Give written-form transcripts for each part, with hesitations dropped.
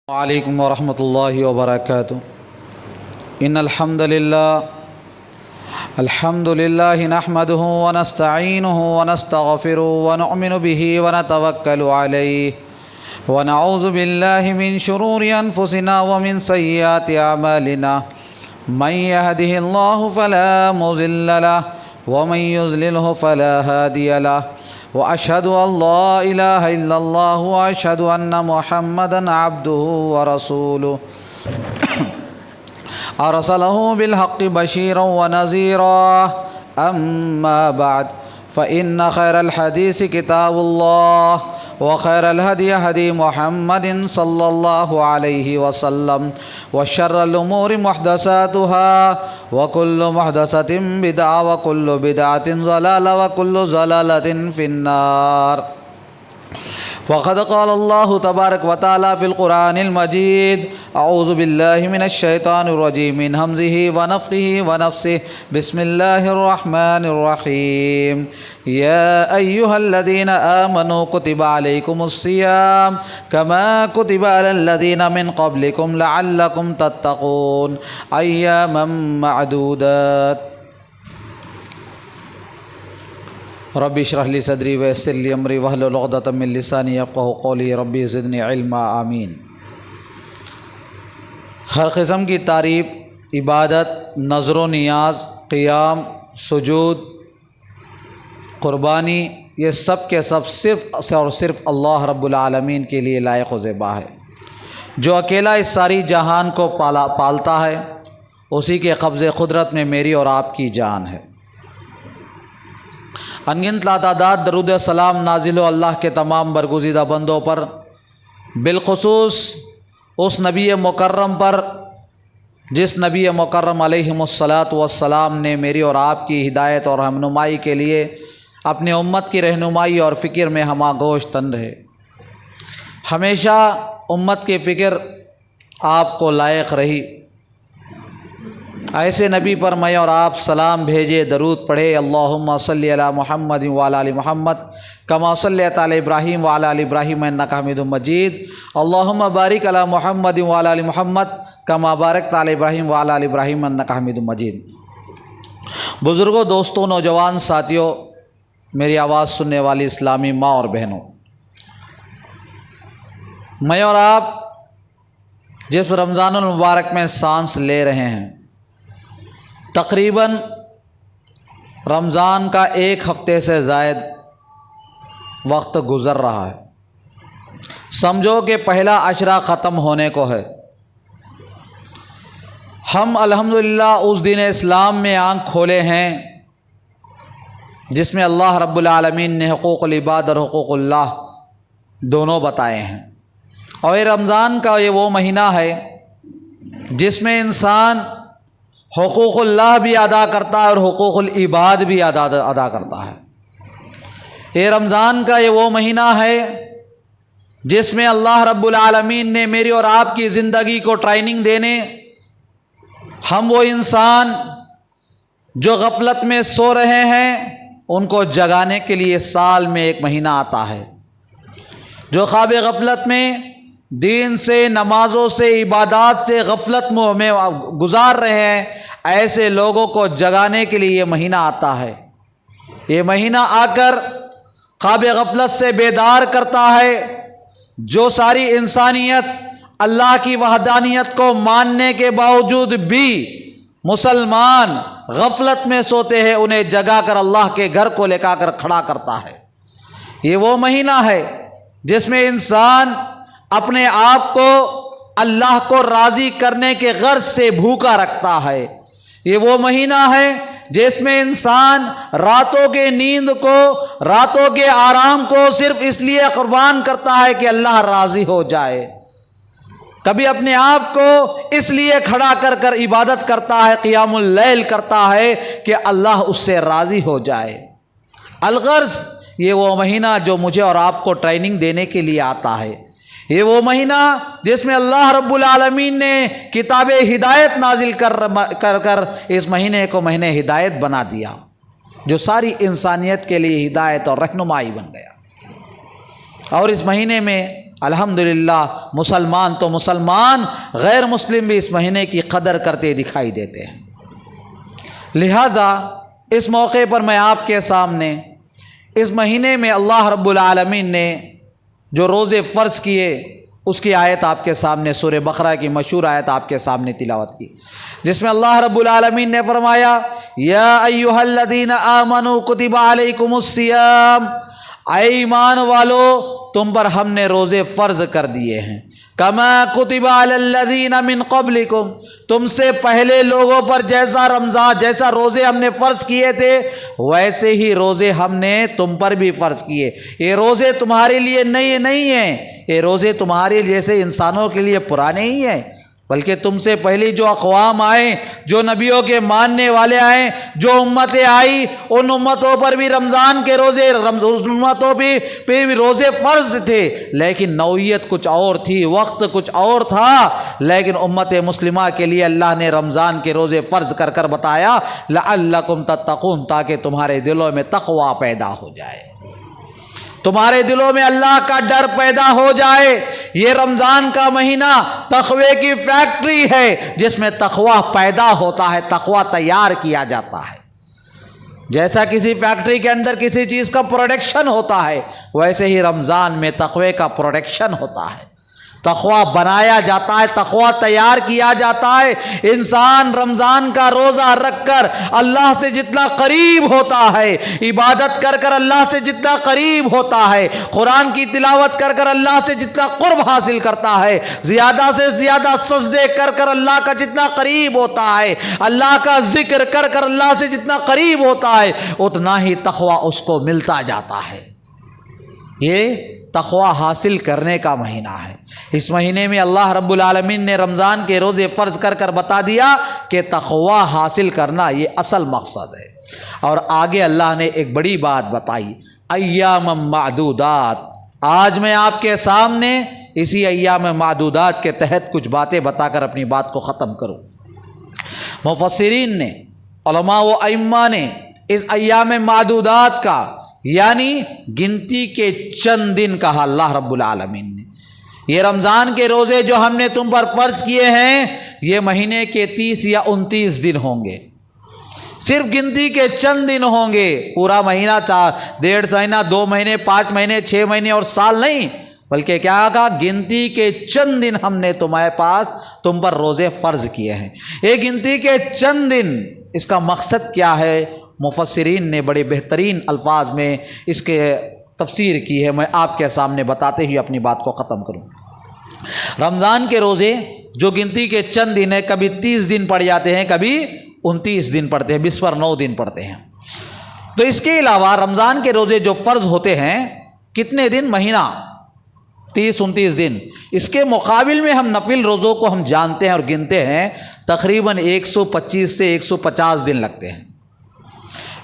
وعلیکم ورحمۃ اللہ وبرکاتہ۔ ان الحمد للہ نحمده ونستعینه ونستغفره ونؤمن به ونتوکل علیہ ونعوذ باللہ من شرور انفسنا ومن سیئات اعمالنا من يهده الله فلا مضل له ومن يضلله فلا هادي له وأشهد أن لا إله إلا الله وأشهد أن محمدًا عبده ورسوله أرسله بالحق بشيرا ونذيرا أما بعد فإن خير الحديث كتاب الله وخير الهدي هدي محمد صلى الله عليه وسلم وشر الأمور محدثاتها وكل محدثة بدعة وكل بدعة ضلالة وكل ضلالة في النار۔ وقد قال الله تبارك وتعالى في القرآن المجيد أعوذ بالله من الشيطان الرجيم من همزه ونفخه ونفسه بسم الله الرحمن الرحيم يا أيها الذين آمنوا كتب عليكم الصيام كما كتب على الذين من قبلكم لعلكم تتقون أياما معدودات۔ رب اشرح لي صدري ويسر لي امري واحلل عقدة من لساني يفقهوا قولي ربي زدني علما آمین۔ ہر قسم کی تعریف، عبادت، نظر و نیاز، قیام، سجود، قربانی، یہ سب کے سب صرف اور صرف اللہ رب العالمین کے لیے لائق و زیبا ہے، جو اکیلا اس ساری جہان کو پالتا ہے۔ اسی کے قبض قدرت میں میری اور آپ کی جان ہے۔ انگنت لاتعداد درود سلام نازل و اللہ کے تمام برگزیدہ بندوں پر، بالخصوص اس نبی مکرم پر جس نبی مکرم علیہ الصلاۃ والسلام نے میری اور آپ کی ہدایت اور رہنمائی کے لیے اپنی امت کی رہنمائی اور فکر میں ہمہ گوش تن رہے۔ ہمیشہ امت کی فکر آپ کو لائق رہی۔ ایسے نبی پر میں اور آپ سلام بھیجے، درود پڑھے۔ اللہم صلی علی محمد وعلی آل محمد کما صلیت علی ابراہیم وعلی آل ابراہیم انک حمید مجید۔ اللہم بارک علی محمد وعلی آل محمد کما بارکت علی ابراہیم وعلی آل ابراہیم انک حمید مجید۔ بزرگوں، دوستوں، نوجوان ساتھیوں، میری آواز سننے والی اسلامی ماں اور بہنوں، میں اور آپ جس رمضان المبارک میں سانس لے رہے ہیں، تقریباً رمضان کا 1 ہفتے سے زائد وقت گزر رہا ہے۔ سمجھو کہ پہلا عشرہ ختم ہونے کو ہے۔ ہم الحمدللہ اس دین اسلام میں آنکھ کھولے ہیں جس میں اللہ رب العالمین نے حقوق العباد اور حقوق اللہ دونوں بتائے ہیں، اور یہ رمضان کا یہ وہ مہینہ ہے جس میں انسان حقوق اللہ بھی ادا کرتا ہے اور حقوق العباد بھی ادا کرتا ہے۔ یہ رمضان کا یہ وہ مہینہ ہے جس میں اللہ رب العالمین نے میری اور آپ کی زندگی کو ٹریننگ دینے، ہم وہ انسان جو غفلت میں سو رہے ہیں ان کو جگانے کے لیے سال میں 1 مہینہ آتا ہے۔ جو خواب غفلت میں دین سے، نمازوں سے، عبادات سے غفلت میں گزار رہے ہیں، ایسے لوگوں کو جگانے کے لیے یہ مہینہ آتا ہے۔ یہ مہینہ آ کر خواب غفلت سے بیدار کرتا ہے۔ جو ساری انسانیت اللہ کی وحدانیت کو ماننے کے باوجود بھی مسلمان غفلت میں سوتے ہیں، انہیں جگا کر اللہ کے گھر کو لے کر کھڑا کرتا ہے۔ یہ وہ مہینہ ہے جس میں انسان اپنے آپ کو اللہ کو راضی کرنے کے غرض سے بھوکا رکھتا ہے۔ یہ وہ مہینہ ہے جس میں انسان راتوں کے نیند کو، راتوں کے آرام کو صرف اس لیے قربان کرتا ہے کہ اللہ راضی ہو جائے۔ کبھی اپنے آپ کو اس لیے کھڑا کر عبادت کرتا ہے، قیام اللیل کرتا ہے کہ اللہ اس سے راضی ہو جائے۔ الغرض یہ وہ مہینہ جو مجھے اور آپ کو ٹریننگ دینے کے لیے آتا ہے۔ یہ وہ مہینہ جس میں اللہ رب العالمین نے کتاب ہدایت نازل کر اس مہینے کو مہینے ہدایت بنا دیا، جو ساری انسانیت کے لیے ہدایت اور رہنمائی بن گیا۔ اور اس مہینے میں الحمدللہ مسلمان تو مسلمان، غیر مسلم بھی اس مہینے کی قدر کرتے دکھائی دیتے ہیں۔ لہٰذا اس موقع پر میں آپ کے سامنے اس مہینے میں اللہ رب العالمین نے جو روزے فرض کیے اس کی آیت آپ کے سامنے سورہ بقرہ کی مشہور آیت آپ کے سامنے تلاوت کی، جس میں اللہ رب العالمین نے فرمایا یا ایھا الذین آمنوا کتب علیکم الصیام، اے ایمان والو تم پر ہم نے روزے فرض کر دیے ہیں، کما کتب علی الذین من قبلکم، تم سے پہلے لوگوں پر جیسا روزے ہم نے فرض کیے تھے ویسے ہی روزے ہم نے تم پر بھی فرض کیے۔ یہ روزے تمہارے لیے نئے نہیں ہیں، یہ روزے تمہارے جیسے انسانوں کے لیے پرانے ہی ہیں، بلکہ تم سے پہلی جو اقوام آئے، جو نبیوں کے ماننے والے آئے، جو امتیں آئی، ان امتوں پر بھی رمضان کے روزے، ان امتوں پہ بھی روزے فرض تھے، لیکن نوعیت کچھ اور تھی، وقت کچھ اور تھا، لیکن امت مسلمہ کے لیے اللہ نے رمضان کے روزے فرض کر کر بتایا لعلکم تتقون، تاکہ تمہارے دلوں میں تقوی پیدا ہو جائے، تمہارے دلوں میں اللہ کا ڈر پیدا ہو جائے۔ یہ رمضان کا مہینہ تقوی کی فیکٹری ہے، جس میں تقوی پیدا ہوتا ہے، تقوی تیار کیا جاتا ہے۔ جیسا کسی فیکٹری کے اندر کسی چیز کا پروڈکشن ہوتا ہے، ویسے ہی رمضان میں تقوی کا پروڈکشن ہوتا ہے، تقوی بنایا جاتا ہے، تقوی تیار کیا جاتا ہے۔ انسان رمضان کا روزہ رکھ کر اللہ سے جتنا قریب ہوتا ہے، عبادت کر کر اللہ سے جتنا قریب ہوتا ہے، قرآن کی تلاوت کر کر اللہ سے جتنا قرب حاصل کرتا ہے، زیادہ سے زیادہ سجدے کر کر اللہ کا جتنا قریب ہوتا ہے، اللہ کا ذکر کر کر اللہ سے جتنا قریب ہوتا ہے، اتنا ہی تقوی اس کو ملتا جاتا ہے۔ یہ تقوی حاصل کرنے کا مہینہ ہے۔ اس مہینے میں اللہ رب العالمین نے رمضان کے روزے فرض کر کر بتا دیا کہ تقوی حاصل کرنا یہ اصل مقصد ہے۔ اور آگے اللہ نے ایک بڑی بات بتائی، ایام معدودات۔ آج میں آپ کے سامنے اسی ایام معدودات کے تحت کچھ باتیں بتا کر اپنی بات کو ختم کروں۔ مفسرین نے، علماء و ائمہ نے اس ایام معدودات کا یعنی گنتی کے چند دن کہا اللہ رب العالمین نے۔ یہ رمضان کے روزے جو ہم نے تم پر فرض کیے ہیں یہ مہینے کے 30 یا 29 دن ہوں گے، صرف گنتی کے چند دن ہوں گے، پورا مہینہ، 1.5 مہینہ، 2 مہینے، 5 مہینے، 6 مہینے اور سال نہیں، بلکہ کیا کہا، گنتی کے چند دن ہم نے تمہارے پاس تم پر روزے فرض کیے ہیں۔ یہ گنتی کے چند دن، اس کا مقصد کیا ہے؟ مفسرین نے بڑے بہترین الفاظ میں اس کے تفسیر کی ہے، میں آپ کے سامنے بتاتے ہی اپنی بات کو ختم کروں۔ رمضان کے روزے جو گنتی کے چند دن ہیں، کبھی 30 دن پڑ جاتے ہیں، کبھی 29 دن پڑتے ہیں، 20 پر 9 دن پڑتے ہیں۔ تو اس کے علاوہ رمضان کے روزے جو فرض ہوتے ہیں کتنے دن؟ مہینہ 30-29 دن۔ اس کے مقابل میں ہم نفل روزوں کو ہم جانتے ہیں اور گنتے ہیں، تقریباً 125 سے 150 دن لگتے ہیں۔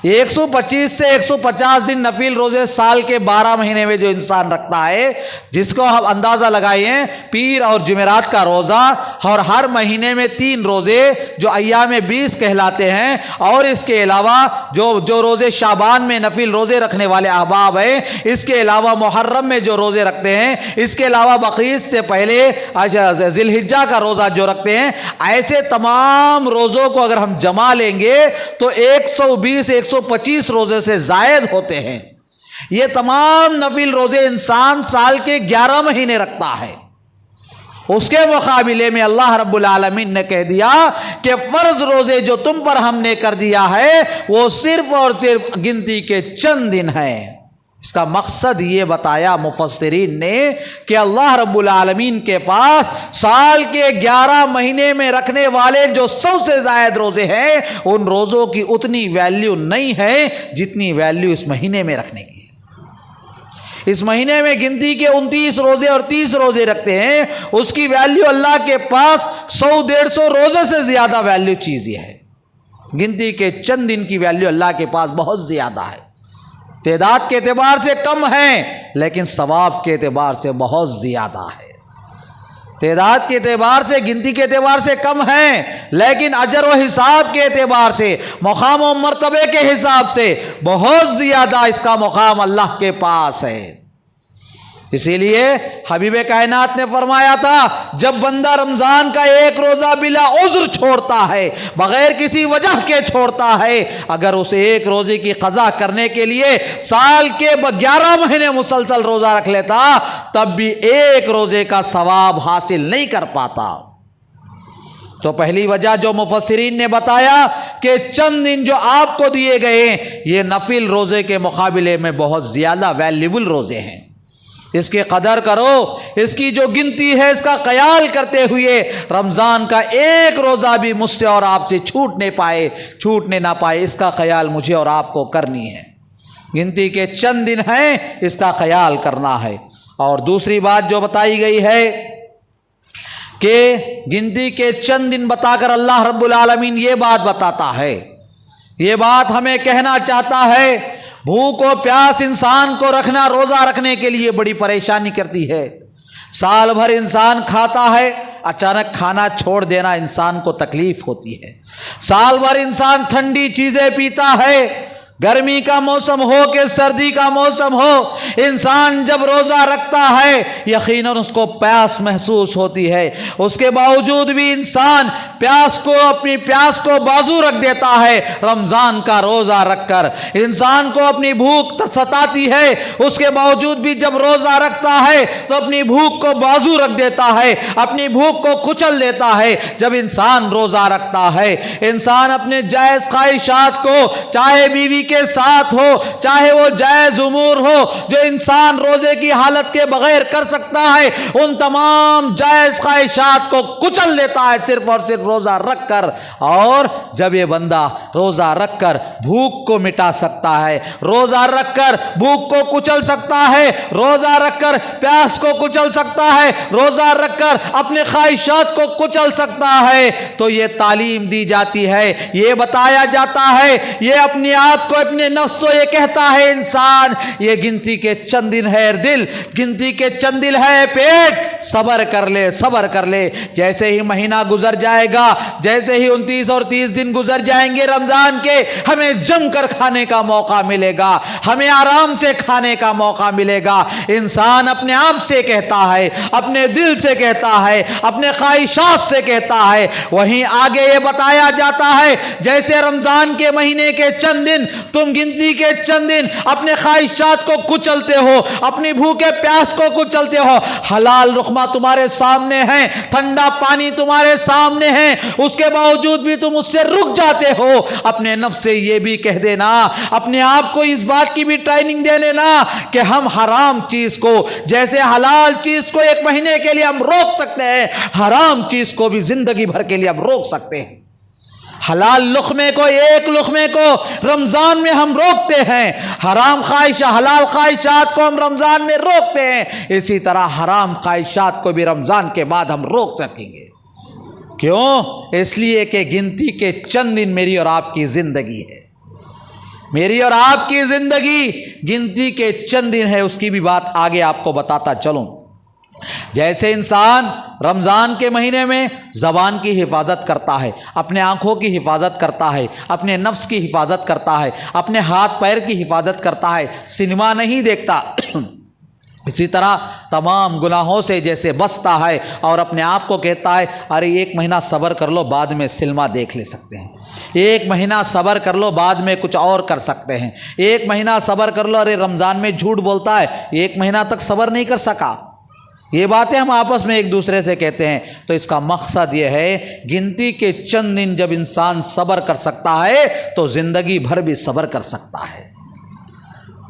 125 سے 150 دن نفل روزے سال کے 12 مہینے میں جو انسان رکھتا ہے، جس کو ہم اندازہ لگائیں پیر اور جمعرات کا روزہ، اور ہر مہینے میں 3 روزے جو ایام 20 کہلاتے ہیں، اور اس کے علاوہ جو روزے شعبان میں نفل روزے رکھنے والے احباب ہیں، اس کے علاوہ محرم میں جو روزے رکھتے ہیں، اس کے علاوہ بقرعید سے پہلے ذی الحجہ کا روزہ جو رکھتے ہیں، ایسے تمام روزوں کو اگر ہم جمع لیں گے تو 120-125 روزے سے زائد ہوتے ہیں۔ یہ تمام نفل روزے انسان سال کے 11 مہینے رکھتا ہے۔ اس کے مقابلے میں اللہ رب العالمین نے کہہ دیا کہ فرض روزے جو تم پر ہم نے کر دیا ہے وہ صرف اور صرف گنتی کے چند دن ہیں۔ اس کا مقصد یہ بتایا مفسرین نے کہ اللہ رب العالمین کے پاس سال کے 11 مہینے میں رکھنے والے جو 100 سے زائد روزے ہیں، ان روزوں کی اتنی ویلیو نہیں ہے جتنی ویلیو اس مہینے میں رکھنے کی ہے۔ اس مہینے میں گنتی کے 29 روزے اور 30 روزے رکھتے ہیں، اس کی ویلیو اللہ کے پاس 100-150 روزے سے زیادہ ویلیو چیز یہ ہے۔ گنتی کے چند دن کی ویلیو اللہ کے پاس بہت زیادہ ہے، تعداد کے اعتبار سے کم ہے لیکن ثواب کے اعتبار سے بہت زیادہ ہے۔ تعداد کے اعتبار سے، گنتی کے اعتبار سے کم ہے، لیکن اجر و حساب کے اعتبار سے، مقام و مرتبے کے حساب سے بہت زیادہ اس کا مقام اللہ کے پاس ہے۔ اسی لیے حبیب کائنات نے فرمایا تھا جب بندہ رمضان کا ایک روزہ بلا عذر چھوڑتا ہے، بغیر کسی وجہ کے چھوڑتا ہے، اگر اسے ایک روزے کی قضا کرنے کے لیے سال کے 11 مہینے مسلسل روزہ رکھ لیتا تب بھی ایک روزے کا ثواب حاصل نہیں کر پاتا۔ تو پہلی وجہ جو مفسرین نے بتایا کہ چند دن جو آپ کو دیے گئے یہ نفل روزے کے مقابلے میں بہت زیادہ ویلیبل روزے ہیں، اس کی قدر کرو، اس کی جو گنتی ہے اس کا خیال کرتے ہوئے رمضان کا ایک روزہ بھی مجھ سے اور آپ سے چھوٹنے نہ پائے، اس کا خیال مجھے اور آپ کو کرنی ہے۔ گنتی کے چند دن ہیں، اس کا خیال کرنا ہے۔ اور دوسری بات جو بتائی گئی ہے کہ گنتی کے چند دن بتا کر اللہ رب العالمین یہ بات بتاتا ہے، یہ بات ہمیں کہنا چاہتا ہے، بھوک و پیاس انسان کو رکھنا روزہ رکھنے کے لیے بڑی پریشانی کرتی ہے۔ سال بھر انسان کھاتا ہے، اچانک کھانا چھوڑ دینا انسان کو تکلیف ہوتی ہے۔ سال بھر انسان ٹھنڈی چیزیں پیتا ہے، گرمی کا موسم ہو کہ سردی کا موسم ہو، انسان جب روزہ رکھتا ہے یقیناً اس کو پیاس محسوس ہوتی ہے، اس کے باوجود بھی انسان اپنی پیاس کو بازو رکھ دیتا ہے۔ رمضان کا روزہ رکھ کر انسان کو اپنی بھوک ستاتی ہے، اس کے باوجود بھی جب روزہ رکھتا ہے تو اپنی بھوک کو بازو رکھ دیتا ہے، اپنی بھوک کو کچل دیتا ہے۔ جب انسان روزہ رکھتا ہے انسان اپنے جائز خواہشات کو، چاہے بیوی کے ساتھ ہو، چاہے وہ جائز امور ہو جو انسان روزے کی حالت کے بغیر کر سکتا ہے، ان تمام جائز خواہشات کو کچل دیتا ہے صرف اور صرف روزہ رکھ کر۔ اور جب یہ بندہ روزہ رکھ کر بھوک کو مٹا سکتا ہے، روزہ رکھ کر بھوک کو کچل سکتا ہے، روزہ رکھ کر پیاس کو کچل سکتا ہے، روزہ رکھ کر اپنے خواہشات کو کچل سکتا ہے، تو یہ تعلیم دی جاتی ہے، یہ بتایا جاتا ہے، یہ اپنے آپ کو اپنے نفس کو یہ کہتا ہے انسان یہ گنتی کے چند دن ہے دل، گنتی کے چند دن ہے پیٹ، صبر کر لے صبر کر لے۔ جیسے ہی مہینہ گزر جائے گا، جیسے ہی 29 اور 30 دن گزر جائیں گے رمضان کے، ہمیں جم کر کھانے کا موقع ملے گا، ہمیں آرام سے کھانے کا موقع ملے گا۔ انسان اپنے آپ سے کہتا ہے، اپنے دل سے کہتا ہے، اپنے خواہشات سے کہتا ہے۔ وہیں آگے یہ بتایا جاتا ہے جیسے رمضان کے مہینے کے چند دن تم گنتی کے چند دن اپنے خواہشات کو کچلتے ہو، اپنی بھوکے پیاس کو کچلتے ہو، حلال لقمہ تمہارے سامنے ہے، ٹھنڈا پانی تمہارے سامنے ہے، اس کے باوجود بھی تم اس سے رک جاتے ہو۔ اپنے نفس سے یہ بھی کہہ دینا، اپنے آپ کو اس بات کی بھی ٹریننگ دے لینا کہ ہم حرام چیز کو جیسے حلال چیز کو ایک مہینے کے لیے ہم روک سکتے ہیں، حرام چیز کو بھی زندگی بھر کے لیے ہم روک سکتے ہیں۔ حلال لقمے کو، ایک لقمے کو رمضان میں ہم روکتے ہیں، حرام حلال خواہشات کو ہم رمضان میں روکتے ہیں، اسی طرح حرام خواہشات کو بھی رمضان کے بعد ہم روک سکیں گے۔ کیوں؟ اس لیے کہ گنتی کے چند دن میری اور آپ کی زندگی ہے، میری اور آپ کی زندگی گنتی کے چند دن ہے۔ اس کی بھی بات آگے آپ کو بتاتا چلوں۔ جیسے انسان رمضان کے مہینے میں زبان کی حفاظت کرتا ہے، اپنے آنکھوں کی حفاظت کرتا ہے، اپنے نفس کی حفاظت کرتا ہے، اپنے ہاتھ پیر کی حفاظت کرتا ہے، سنیما نہیں دیکھتا، اسی طرح تمام گناہوں سے جیسے بچتا ہے اور اپنے آپ کو کہتا ہے ارے ایک مہینہ صبر کر لو، بعد میں سنیما دیکھ لے سکتے ہیں، ایک مہینہ صبر کر لو، بعد میں کچھ اور کر سکتے ہیں، ایک مہینہ صبر کر لو، ارے رمضان میں جھوٹ بولتا ہے، ایک مہینہ تک صبر نہیں کر سکا۔ یہ باتیں ہم آپس میں ایک دوسرے سے کہتے ہیں، تو اس کا مقصد یہ ہے گنتی کے چند دن جب انسان صبر کر سکتا ہے تو زندگی بھر بھی صبر کر سکتا ہے۔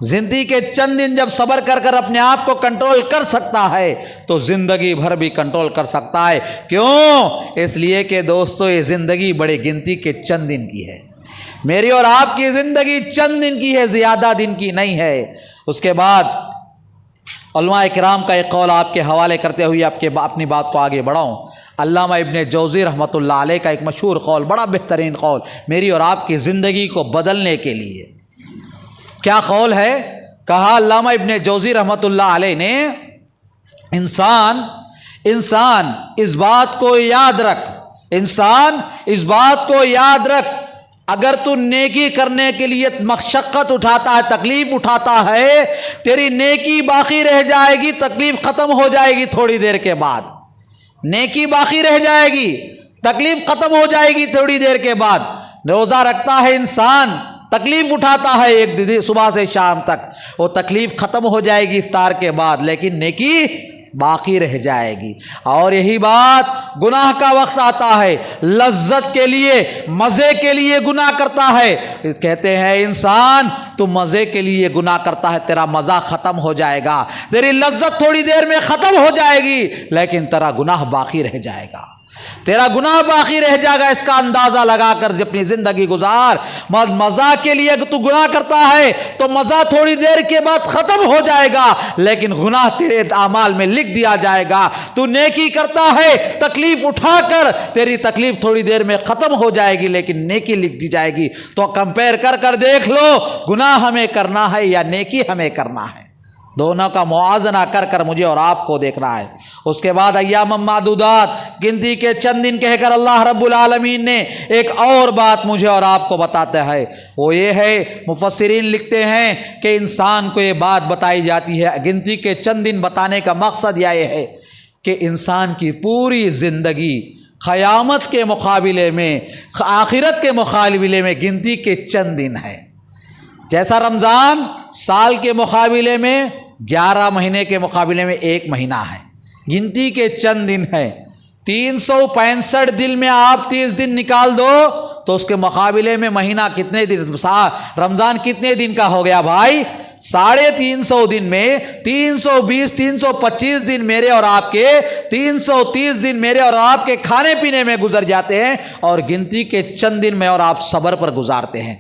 زندگی کے چند دن جب صبر کر کر اپنے آپ کو کنٹرول کر سکتا ہے تو زندگی بھر بھی کنٹرول کر سکتا ہے۔ کیوں؟ اس لیے کہ دوستو یہ زندگی بڑے گنتی کے چند دن کی ہے، میری اور آپ کی زندگی چند دن کی ہے، زیادہ دن کی نہیں ہے۔ اس کے بعد علماء کرام کا ایک قول آپ کے حوالے کرتے ہوئے اپنی بات کو آگے بڑھاؤں۔ علامہ ابن جوزی رحمۃ اللہ علیہ کا ایک مشہور قول، بڑا بہترین قول میری اور آپ کی زندگی کو بدلنے کے لیے۔ کیا قول ہے؟ کہا علامہ ابن جوزی رحمۃ اللہ علیہ نے انسان اس بات کو یاد رکھ، انسان اس بات کو یاد رکھ اگر تو نیکی کرنے کے لیے مشقت اٹھاتا ہے، تکلیف اٹھاتا ہے، تیری نیکی باقی رہ جائے گی، تکلیف ختم ہو جائے گی تھوڑی دیر کے بعد، نیکی باقی رہ جائے گی، تکلیف ختم ہو جائے گی تھوڑی دیر کے بعد۔ روزہ رکھتا ہے انسان، تکلیف اٹھاتا ہے ایک صبح سے شام تک، وہ تکلیف ختم ہو جائے گی افطار کے بعد، لیکن نیکی باقی رہ جائے گی۔ اور یہی بات گناہ کا وقت آتا ہے، لذت کے لیے، مزے کے لیے گناہ کرتا ہے۔ کہتے ہیں انسان تو مزے کے لیے گناہ کرتا ہے، تیرا مزہ ختم ہو جائے گا، تیری لذت تھوڑی دیر میں ختم ہو جائے گی، لیکن تیرا گناہ باقی رہ جائے گا، تیرا گناہ باقی رہ جائے گا۔ اس کا اندازہ لگا کر اپنی زندگی گزار۔ مزہ کے لیے اگر تو گناہ کرتا ہے تو مزہ تھوڑی دیر کے بعد ختم ہو جائے گا، لیکن گناہ تیرے اعمال میں لکھ دیا جائے گا۔ تو نیکی کرتا ہے، تکلیف اٹھا کر تیری تکلیف تھوڑی دیر میں ختم ہو جائے گی، لیکن نیکی لکھ دی جائے گی۔ تو کمپیئر کر کر دیکھ لو، گناہ ہمیں کرنا ہے یا نیکی ہمیں کرنا ہے، دونوں کا موازنہ کر کر مجھے اور آپ کو دیکھنا ہے۔ اس کے بعد ایام معدودات، گنتی کے چند دن کہہ کر اللہ رب العالمین نے ایک اور بات مجھے اور آپ کو بتاتا ہے، وہ یہ ہے، مفسرین لکھتے ہیں کہ انسان کو یہ بات بتائی جاتی ہے، گنتی کے چند دن بتانے کا مقصد یہ ہے کہ انسان کی پوری زندگی قیامت کے مقابلے میں، آخرت کے مقابلے میں گنتی کے چند دن ہے۔ جیسا رمضان سال کے مقابلے میں 11 مہینے کے مقابلے میں 1 مہینہ ہے، گنتی کے چند دن ہے۔ 365 دن میں آپ 30 دن نکال دو تو اس کے مقابلے میں مہینہ کتنے دن، رمضان کتنے دن کا ہو گیا بھائی؟ 350 دن میں 320 325 دن میرے اور آپ کے، 330 دن میرے اور آپ کے کھانے پینے میں گزر جاتے ہیں، اور گنتی کے چند دن میں اور آپ صبر پر گزارتے ہیں۔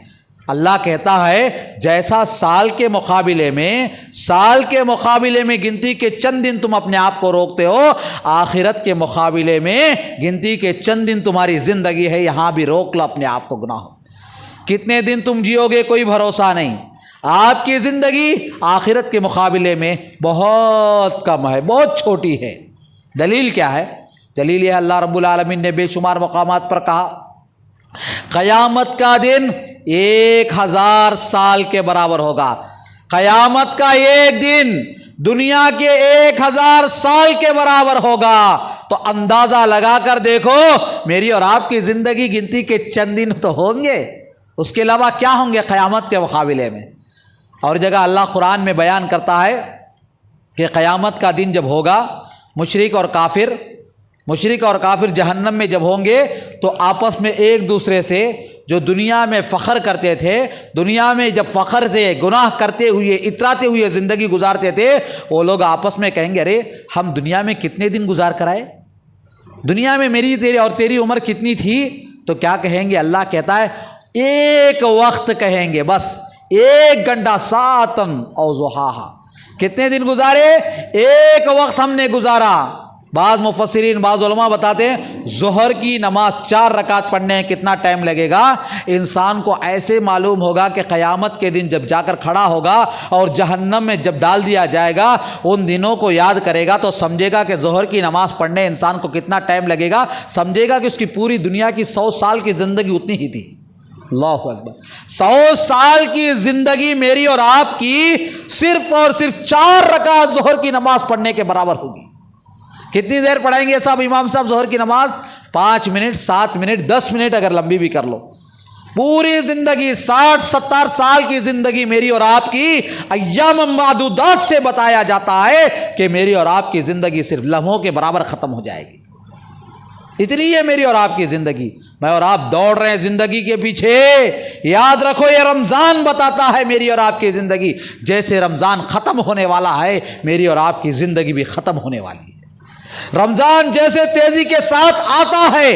اللہ کہتا ہے جیسا سال کے مقابلے میں گنتی کے چند دن تم اپنے آپ کو روکتے ہو، آخرت کے مقابلے میں گنتی کے چند دن تمہاری زندگی ہے، یہاں بھی روک لو اپنے آپ کو گناہوں سے۔ کتنے دن تم جیو گے کوئی بھروسہ نہیں، آپ کی زندگی آخرت کے مقابلے میں بہت کم ہے، بہت چھوٹی ہے۔ دلیل کیا ہے؟ دلیل یہ اللہ رب العالمین نے بے شمار مقامات پر کہا قیامت کا دن 1000 سال کے برابر ہوگا، قیامت کا ایک دن دنیا کے 1000 سال کے برابر ہوگا۔ تو اندازہ لگا کر دیکھو، میری اور آپ کی زندگی گنتی کے چند دن تو ہوں گے، اس کے علاوہ کیا ہوں گے قیامت کے مقابلے میں۔ اور جگہ اللہ قرآن میں بیان کرتا ہے کہ قیامت کا دن جب ہوگا، مشرک اور کافر جہنم میں جب ہوں گے تو آپس میں ایک دوسرے سے، جو دنیا میں فخر کرتے تھے، دنیا میں جب فخر تھے، گناہ کرتے ہوئے اتراتے ہوئے زندگی گزارتے تھے، وہ لوگ آپس میں کہیں گے ارے ہم دنیا میں کتنے دن گزار کر آئے، دنیا میں میری تیری اور تیری عمر کتنی تھی؟ تو کیا کہیں گے؟ اللہ کہتا ہے ایک وقت کہیں گے، بس 1 گھنٹہ، ساعتن او ضحاہا، کتنے دن گزارے؟ ایک وقت ہم نے گزارا۔ بعض مفسرین، بعض علماء بتاتے ہیں ظہر کی نماز 4 رکعت پڑھنے میں کتنا ٹائم لگے گا۔ انسان کو ایسے معلوم ہوگا کہ قیامت کے دن جب جا کر کھڑا ہوگا اور جہنم میں جب ڈال دیا جائے گا، ان دنوں کو یاد کرے گا تو سمجھے گا کہ ظہر کی نماز پڑھنے انسان کو کتنا ٹائم لگے گا، سمجھے گا کہ اس کی پوری دنیا کی 100 سال کی زندگی اتنی ہی تھی۔ اللہ اکبر، 100 سال کی زندگی میری اور آپ کی صرف اور صرف 4 رکعت ظہر کی نماز پڑھنے کے برابر ہوگی۔ کتنی دیر پڑھائیں گے صاحب امام صاحب ظہر کی نماز؟ 5 منٹ، 7 منٹ، 10 منٹ، اگر لمبی بھی کر لو۔ پوری زندگی 60-70 سال کی زندگی میری اور آپ کی ایام معدودات سے بتایا جاتا ہے کہ میری اور آپ کی زندگی صرف لمحوں کے برابر ختم ہو جائے گی۔ اتنی ہے میری اور آپ کی زندگی، میں اور آپ دوڑ رہے ہیں زندگی کے پیچھے۔ یاد رکھو یہ رمضان بتاتا ہے میری اور آپ کی زندگی جیسے رمضان ختم ہونے والا ہے، میری اور آپ کی زندگی بھی ختم ہونے والی ہے۔ رمضان جیسے تیزی کے ساتھ آتا ہے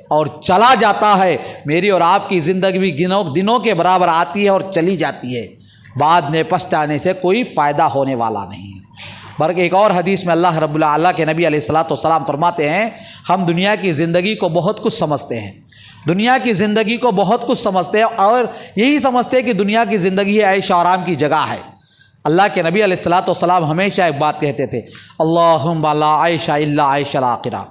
اور چلا جاتا ہے، میری اور آپ کی زندگی بھی دنوں کے برابر آتی ہے اور چلی جاتی ہے، بعد میں پچھتانے سے کوئی فائدہ ہونے والا نہیں ہے۔ بلکہ ایک اور حدیث میں اللہ رب اللہ کے نبی علیہ الصلوۃ والسلام فرماتے ہیں، ہم دنیا کی زندگی کو بہت کچھ سمجھتے ہیں، دنیا کی زندگی کو بہت کچھ سمجھتے ہیں اور یہی سمجھتے ہیں کہ دنیا کی زندگی عیش و آرام کی جگہ ہے، اللہ کے نبی علیہ الصلوۃ والسلام ہمیشہ ایک بات کہتے تھے، اللہم لا عیش الا عیش الآخرہ،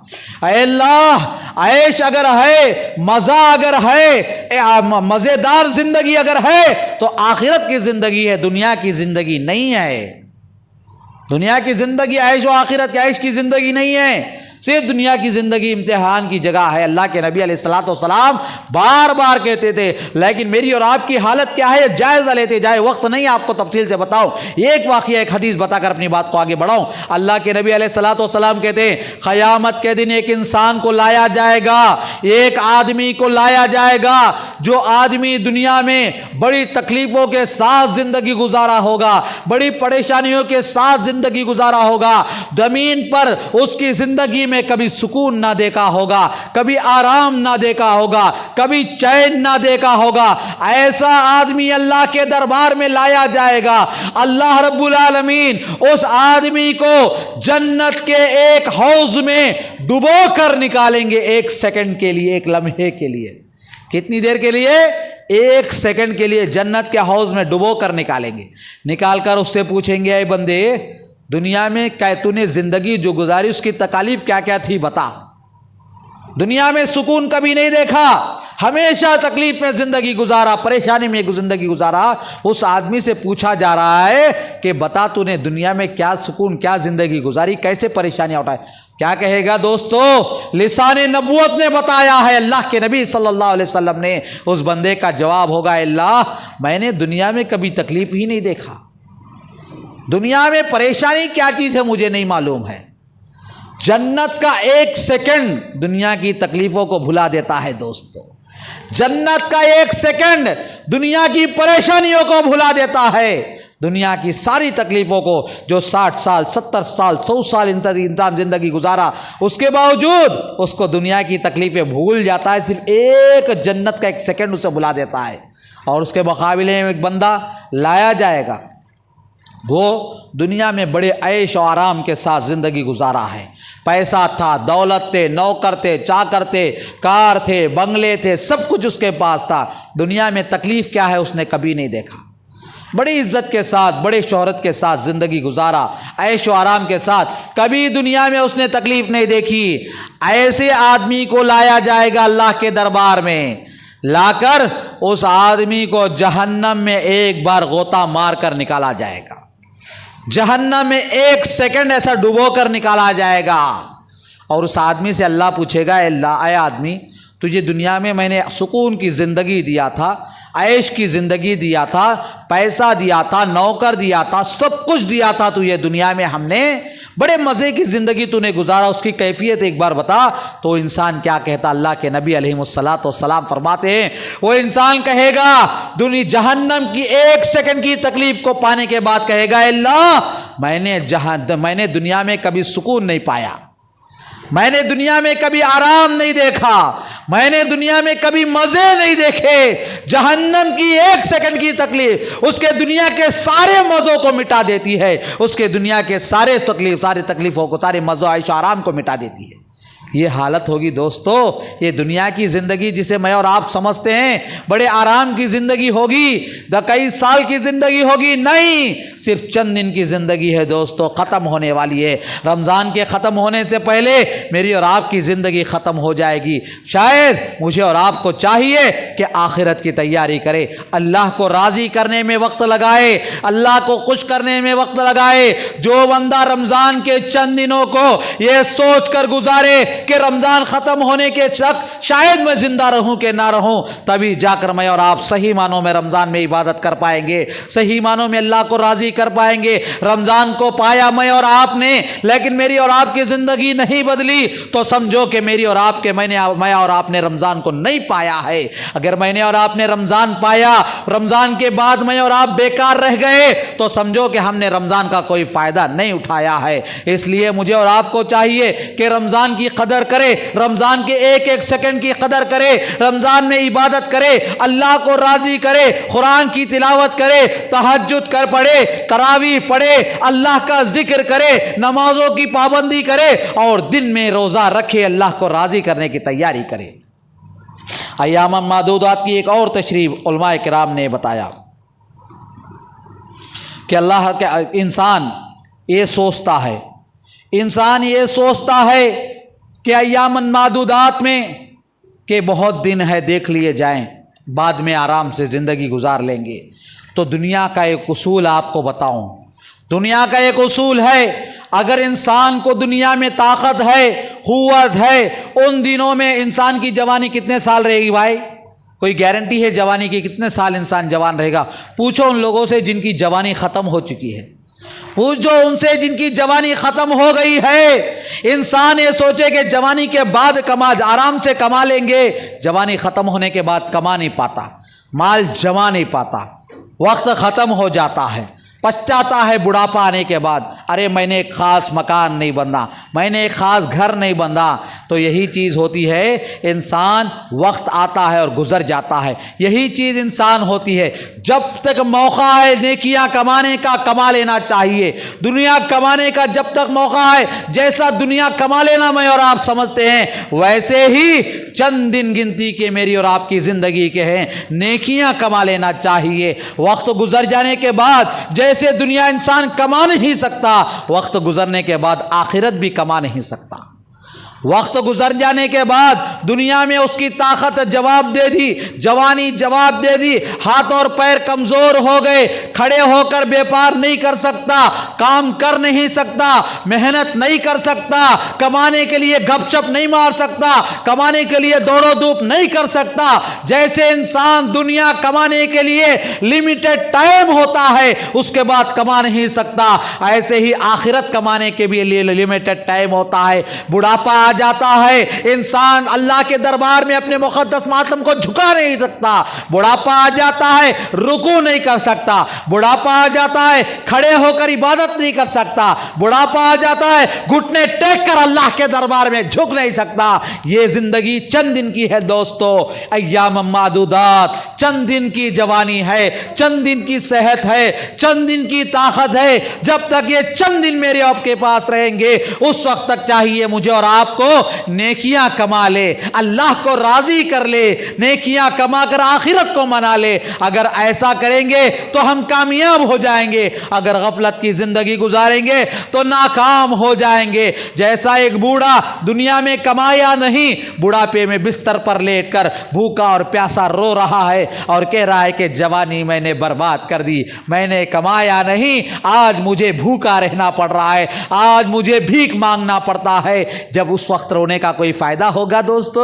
اے اللہ عیش اگر ہے، مزہ اگر ہے، مزیدار زندگی اگر ہے تو آخرت کی زندگی ہے، دنیا کی زندگی نہیں ہے۔ دنیا کی زندگی عیش و آخرت کے عیش کی زندگی نہیں ہے، صرف دنیا کی زندگی امتحان کی جگہ ہے۔ اللہ کے نبی علیہ الصلوۃ والسلام بار بار کہتے تھے، لیکن میری اور آپ کی حالت کیا ہے جائزہ لیتے جائے، وقت نہیں آپ کو تفصیل سے بتاؤں، ایک واقعہ ایک حدیث بتا کر اپنی بات کو آگے بڑھاؤں۔ اللہ کے نبی علیہ الصلوۃ والسلام کہتے ہیں قیامت کے دن ایک انسان کو لایا جائے گا، ایک آدمی کو لایا جائے گا جو آدمی دنیا میں بڑی تکلیفوں کے ساتھ زندگی گزارا ہوگا، بڑی پریشانیوں کے ساتھ زندگی گزارا ہوگا، زمین پر اس کی زندگی میں کبھی سکون نہ دیکھا ہوگا، کبھی آرام نہ دیکھا ہوگا، کبھی چین نہ دیکھا ہوگا، ایسا آدمی اللہ کے دربار میں لایا جائے گا۔ اللہ رب العالمین اس آدمی کو جنت کے ایک حوض میں ڈبو کر نکالیں گے، ایک سیکنڈ کے لیے، ایک لمحے کے لیے۔ کتنی دیر کے لیے؟ ایک سیکنڈ کے لیے جنت کے حوض میں ڈبو کر نکالیں گے۔ نکال کر اس سے پوچھیں گے، اے بندے دنیا میں تو نے زندگی جو گزاری اس کی تکالیف کیا کیا تھی بتا۔ دنیا میں سکون کبھی نہیں دیکھا، ہمیشہ تکلیف میں زندگی گزارا، پریشانی میں زندگی گزارا۔ اس آدمی سے پوچھا جا رہا ہے کہ بتا تو نے دنیا میں کیا سکون، کیا زندگی گزاری، کیسے پریشانیاں اٹھائے؟ کیا کہے گا دوستو؟ لسان نبوت نے بتایا ہے، اللہ کے نبی صلی اللہ علیہ وسلم نے۔ اس بندے کا جواب ہوگا، اللہ میں نے دنیا میں کبھی تکلیف ہی نہیں دیکھا، دنیا میں پریشانی کیا چیز ہے مجھے نہیں معلوم ہے۔ جنت کا ایک سیکنڈ دنیا کی تکلیفوں کو بھلا دیتا ہے دوستو، جنت کا ایک سیکنڈ دنیا کی پریشانیوں کو بھلا دیتا ہے، دنیا کی ساری تکلیفوں کو۔ جو 60 سال 70 سال 100 سال انسان زندگی گزارا، اس کے باوجود اس کو دنیا کی تکلیفیں بھول جاتا ہے، صرف ایک جنت کا ایک سیکنڈ اسے بھلا دیتا ہے۔ اور اس کے مقابلے میں ایک بندہ لایا جائے گا، وہ دنیا میں بڑے عیش و آرام کے ساتھ زندگی گزارا ہے، پیسہ تھا، دولت تھے، نوکر تھے، چاکر تھے، کار تھے، بنگلے تھے، سب کچھ اس کے پاس تھا۔ دنیا میں تکلیف کیا ہے اس نے کبھی نہیں دیکھا، بڑی عزت کے ساتھ، بڑے شہرت کے ساتھ زندگی گزارا، عیش و آرام کے ساتھ، کبھی دنیا میں اس نے تکلیف نہیں دیکھی۔ ایسے آدمی کو لایا جائے گا اللہ کے دربار میں، لا کر اس آدمی کو جہنم میں ایک بار غوطہ مار کر نکالا جائے گا، جہنم میں ایک سیکنڈ ایسا ڈبو کر نکالا جائے گا۔ اور اس آدمی سے اللہ پوچھے گا، اے آدمی تجھے دنیا میں نے سکون کی زندگی دیا تھا، عیش کی زندگی دیا تھا، پیسہ دیا تھا، نوکر دیا تھا، سب کچھ دیا تھا تجھے دنیا میں، ہم نے بڑے مزے کی زندگی تو نے گزارا، اس کی کیفیت ایک بار بتا۔ تو انسان کیا کہتا؟ اللہ کے نبی علیہ الصلوۃ والسلام فرماتے ہیں، وہ انسان کہے گا جہنم کی ایک سیکنڈ کی تکلیف کو پانے کے بعد کہے گا، اللہ میں نے دنیا میں کبھی سکون نہیں پایا، میں نے دنیا میں کبھی آرام نہیں دیکھا، میں نے دنیا میں کبھی مزے نہیں دیکھے۔ جہنم کی ایک سیکنڈ کی تکلیف اس کے دنیا کے سارے مزوں کو مٹا دیتی ہے، اس کے دنیا کے سارے تکلیفوں کو، سارے مزوں عیش و آرام کو مٹا دیتی ہے۔ یہ حالت ہوگی دوستو، یہ دنیا کی زندگی جسے میں اور آپ سمجھتے ہیں بڑے آرام کی زندگی ہوگی، کئی سال کی زندگی ہوگی، نہیں، صرف چند دن کی زندگی ہے دوستو، ختم ہونے والی ہے۔ رمضان کے ختم ہونے سے پہلے میری اور آپ کی زندگی ختم ہو جائے گی۔ شاید مجھے اور آپ کو چاہیے کہ آخرت کی تیاری کرے، اللہ کو راضی کرنے میں وقت لگائے، اللہ کو خوش کرنے میں وقت لگائے۔ جو بندہ رمضان کے چند دنوں کو یہ سوچ کر گزارے کہ رمضان ختم ہونے کے شک شاید میں زندہ رہوں کہ نہ رہوں، تبھی جا کر میں اور آپ صحیح معنوں میں رمضان میں عبادت کر پائیں گے، صحیح معنوں میں اللہ کو راضی کر پائیں گے۔ رمضان کو پایا میں اور آپ نے، لیکن میری اور آپ کی زندگی نہیں بدلی، تو سمجھو کہ میری اور آپ کے میں اور آپ نے رمضان کو نہیں پایا ہے۔ اگر میں نے اور آپ نے رمضان پایا، رمضان کے بعد میں اور آپ بیکار رہ گئے، تو سمجھو کہ ہم نے رمضان کا کوئی فائدہ نہیں اٹھایا ہے۔ اس لیے مجھے اور آپ کو چاہیے کہ رمضان کی قدر کرے، رمضان کے ایک ایک سیکنڈ کی قدر کرے، رمضان میں عبادت کرے، اللہ کو راضی کرے، قرآن کی تلاوت کرے، تہجد کر پڑھے، تراویح پڑھے، اللہ کا ذکر کرے، نمازوں کی پابندی کرے، اور دن میں روزہ رکھے، اللہ کو راضی کرنے کی تیاری کرے۔ ایام معدودات کی ایک اور تشریح علماء کرام نے بتایا کہ اللہ کے انسان یہ سوچتا ہے کہ ایام معدودات میں کہ بہت دن ہے، دیکھ لیے جائیں، بعد میں آرام سے زندگی گزار لیں گے۔ تو دنیا کا ایک اصول آپ کو بتاؤں، دنیا کا ایک اصول ہے، اگر انسان کو دنیا میں طاقت ہے، قوت ہے، ان دنوں میں انسان کی جوانی کتنے سال رہے گی بھائی؟ کوئی گارنٹی ہے جوانی کی کتنے سال انسان جوان رہے گا؟ پوچھو ان لوگوں سے جن کی جوانی ختم ہو چکی ہے، پوچھو ان سے جن کی جوانی ختم ہو گئی ہے۔ انسان یہ سوچے کہ جوانی کے بعد آرام سے کما لیں گے، جوانی ختم ہونے کے بعد کما نہیں پاتا، مال جما نہیں پاتا، وقت ختم ہو جاتا ہے، پچھتاتا ہے بڑھاپا آنے کے بعد، ارے میں نے ایک خاص مکان نہیں بندھا، میں نے ایک خاص گھر نہیں بندھا۔ تو یہی چیز ہوتی ہے، انسان وقت آتا ہے اور گزر جاتا ہے، یہی چیز انسان ہوتی ہے۔ جب تک موقع ہے نیکیاں کمانے کا، کما لینا چاہیے۔ دنیا کمانے کا جب تک موقع ہے، جیسا دنیا کما لینا میں اور آپ سمجھتے ہیں، ویسے ہی چند دن گنتی کے میری اور آپ کی زندگی کے ہیں، نیکیاں کما لینا چاہیے۔ وقت گزر جانے کے بعد جیسے دنیا انسان کما نہیں سکتا، وقت گزرنے کے بعد آخرت بھی کما نہیں سکتا۔ وقت گزر جانے کے بعد دنیا میں اس کی طاقت جواب دے دی، جوانی جواب دے دی، ہاتھ اور پیر کمزور ہو گئے، کھڑے ہو کر بیپار نہیں کر سکتا، کام کر نہیں سکتا، محنت نہیں کر سکتا، کمانے کے لیے گپ شپ نہیں مار سکتا، کمانے کے لیے دوڑو دھوپ نہیں کر سکتا۔ جیسے انسان دنیا کمانے کے لیے لمیٹڈ ٹائم ہوتا ہے، اس کے بعد کما نہیں سکتا، ایسے ہی آخرت کمانے کے بھی لیے لمیٹڈ ٹائم ہوتا ہے۔ بڑھاپا آ جاتا ہے، انسان اللہ کے دربار میں اپنے مقدس ماتم کو جھکا نہیں سکتا، بڑھاپا آ جاتا ہے، رکوع نہیں کر سکتا، بڑھاپا آ جاتا ہے، کھڑے ہو کر عبادت نہیں کر سکتا، بڑھاپا آ جاتا ہے، گھٹنے ٹیک کر اللہ کے دربار میں جھک نہیں سکتا۔ یہ زندگی چند دن کی ہے دوستو، ایام معدودات، چند دن کی جوانی ہے، چند دن کی صحت ہے، چند دن کی طاقت ہے۔ جب تک یہ چند دن میرے آپ کے پاس رہیں گے، اس وقت تک چاہیے مجھے اور آپ کو نیکیاں کما لے، اللہ کو راضی کر لے، نیکیاں کما کر آخرت کو منا لے۔ اگر ایسا کریں گے تو ہم کامیاب ہو جائیں گے، اگر غفلت کی زندگی گزاریں گے تو ناکام ہو جائیں گے۔ جیسا ایک بوڑھا دنیا میں کمایا نہیں، بڑھاپے میں بستر پر لیٹ کر بھوکا اور پیاسا رو رہا ہے اور کہہ رہا ہے کہ جوانی میں نے برباد کر دی، میں نے کمایا نہیں، آج مجھے بھوکا رہنا پڑ رہا ہے، آج مجھے بھیک مانگنا پڑتا ہے۔ جب اس وقت رونے کا کوئی فائدہ ہوگا دوستو؟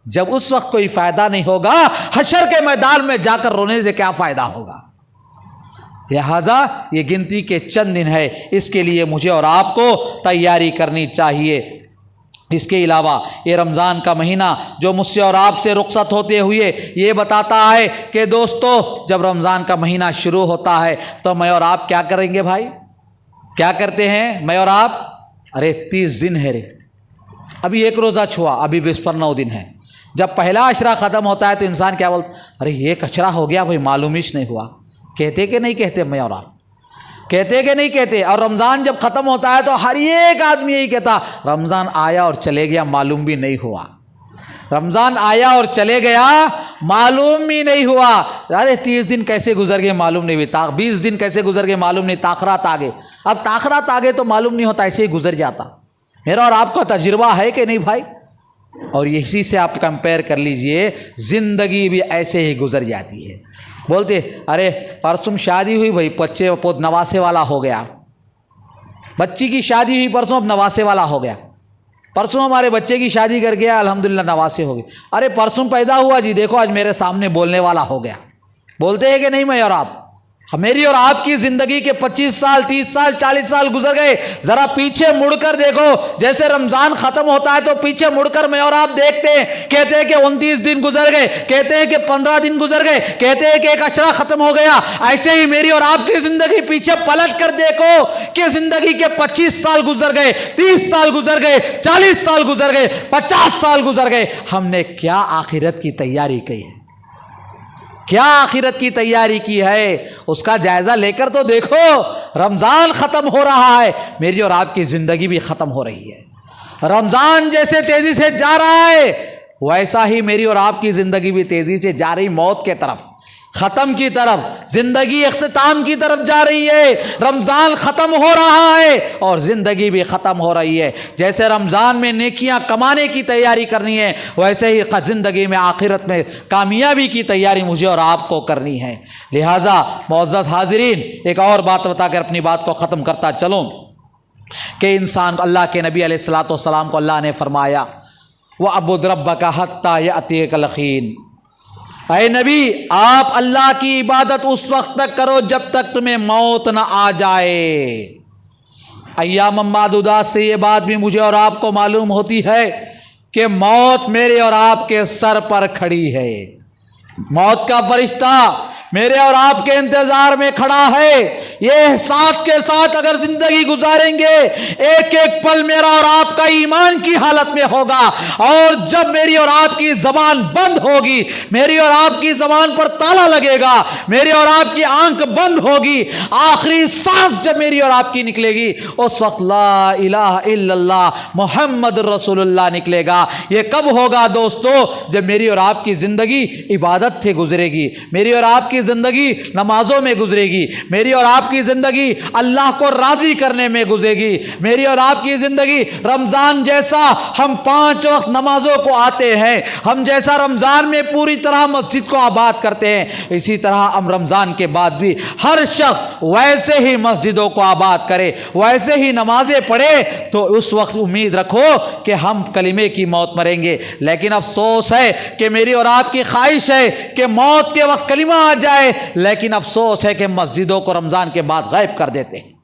جب اس وقت کوئی فائدہ نہیں ہوگا، حشر کے میدان میں جا کر رونے سے کیا فائدہ ہوگا؟ لہذا یہ گنتی کے چند دن ہے، اس کے لیے مجھے اور آپ کو تیاری کرنی چاہیے۔ اس کے علاوہ یہ رمضان کا مہینہ جو مجھ سے اور آپ سے رخصت ہوتے ہوئے یہ بتاتا ہے کہ دوستو جب رمضان کا مہینہ شروع ہوتا ہے تو میں اور آپ کیا کریں گے بھائی؟ کیا کرتے ہیں میں اور آپ؟ ارے 30 دن ہے رے، ابھی ایک روزہ چھوا، ابھی بس پر 9 دن ہے۔ جب پہلا عشرہ ختم ہوتا ہے تو انسان کیا بولتا؟ ارے ایک عشرہ ہو گیا بھائی، معلوم ہی نہیں ہوا۔ کہتے کہ نہیں کہتے میں اور آپ؟ کہتے کہ نہیں کہتے؟ اور رمضان جب ختم ہوتا ہے تو ہر ایک آدمی یہی کہتا، رمضان آیا اور چلے گیا، معلوم بھی نہیں ہوا۔ رمضان آیا اور چلے گیا، معلوم بھی نہیں ہوا۔ ارے 30 دن کیسے گزر گئے معلوم نہیں ہوئی، 20 دن کیسے گزر گئے معلوم نہیں، تاخرات آگے۔ اب تاخرات آگے تو معلوم نہیں ہوتا، ایسے ہی گزر جاتا۔ میرا اور آپ کا تجربہ ہے کہ نہیں بھائی؟ اور اسی سے آپ کمپیئر کر لیجئے، زندگی بھی ایسے ہی گزر جاتی ہے۔ بولتے ارے پرسوں شادی ہوئی بھائی، بچے نواسے والا ہو گیا، بچی کی شادی ہوئی پرسوں، اب نواسے والا ہو گیا۔ پرسوں ہمارے بچے کی شادی کر گیا، الحمدللہ نواسے ہو گئے۔ ارے پرسوں پیدا ہوا جی، دیکھو آج میرے سامنے بولنے والا ہو گیا۔ بولتے ہیں کہ نہیں میں اور آپ؟ میری اور آپ کی زندگی کے 25 سال 30 سال 40 سال گزر گئے، ذرا پیچھے مڑ کر دیکھو۔ جیسے رمضان ختم ہوتا ہے تو پیچھے مڑ کر میں اور آپ دیکھتے ہیں، کہتے ہیں کہ 29 دن گزر گئے، کہتے ہیں کہ 15 دن گزر گئے، کہتے ہیں کہ ایک عشرہ ختم ہو گیا۔ ایسے ہی میری اور آپ کی زندگی پیچھے پلٹ کر دیکھو کہ زندگی کے 25 سال گزر گئے، 30 سال گزر گئے، 40 سال گزر گئے، 50 سال گزر گئے۔ ہم نے کیا آخرت کی تیاری کی ہے؟ کیا آخرت کی تیاری کی ہے؟ اس کا جائزہ لے کر تو دیکھو۔ رمضان ختم ہو رہا ہے، میری اور آپ کی زندگی بھی ختم ہو رہی ہے۔ رمضان جیسے تیزی سے جا رہا ہے، ویسا ہی میری اور آپ کی زندگی بھی تیزی سے جا رہی موت کے طرف۔ ختم کی طرف، زندگی اختتام کی طرف جا رہی ہے، رمضان ختم ہو رہا ہے اور زندگی بھی ختم ہو رہی ہے۔ جیسے رمضان میں نیکیاں کمانے کی تیاری کرنی ہے، ویسے ہی زندگی میں آخرت میں کامیابی کی تیاری مجھے اور آپ کو کرنی ہے۔ لہٰذا معزز حاضرین، ایک اور بات بتا کر اپنی بات کو ختم کرتا چلوں کہ انسان کو، اللہ کے نبی علیہ الصلوۃ والسلام کو اللہ نے فرمایا وَاعْبُدْ رَبَّكَ حَتَّىٰ يَأْتِيَكَ الْيَقِينُ، اے نبی آپ اللہ کی عبادت اس وقت تک کرو جب تک تمہیں موت نہ آ جائے۔ ایام معدودات سے یہ بات بھی مجھے اور آپ کو معلوم ہوتی ہے کہ موت میرے اور آپ کے سر پر کھڑی ہے، موت کا فرشتہ میرے اور آپ کے انتظار میں کھڑا ہے۔ یہ احساس کے ساتھ اگر زندگی گزاریں گے، ایک ایک پل میرا اور آپ کا ایمان کی حالت میں ہوگا، اور جب میری اور آپ کی زبان بند ہوگی، میری اور آپ کی زبان پر تالا لگے گا، میری اور آپ کی آنکھ بند ہوگی، آخری سانس جب میری اور آپ کی نکلے گی، اس وقت لا الہ الا اللہ محمد رسول اللہ نکلے گا۔ یہ کب ہوگا دوستو؟ جب میری اور آپ کی زندگی عبادت سے گزرے گی، میری اور آپ کی زندگی نمازوں میں گزرے گی، میری اور آپ کی زندگی اللہ کو راضی کرنے میں گزرے گی، میری اور آپ کی زندگی رمضان جیسا ہم 5 وقت نمازوں کو آتے ہیں، ہم جیسا رمضان میں پوری طرح مسجد کو آباد کرتے ہیں، اسی طرح ہم رمضان کے بعد بھی ہر شخص ویسے ہی مسجدوں کو آباد کرے، ویسے ہی نمازیں پڑھے، تو اس وقت امید رکھو کہ ہم کلمے کی موت مریں گے۔ لیکن افسوس ہے کہ میری اور آپ کی خواہش ہے کہ موت کے وقت کلمہ آ جائے، لیکن افسوس ہے کہ مسجدوں کو رمضان کے بعد غائب کر دیتے ہیں۔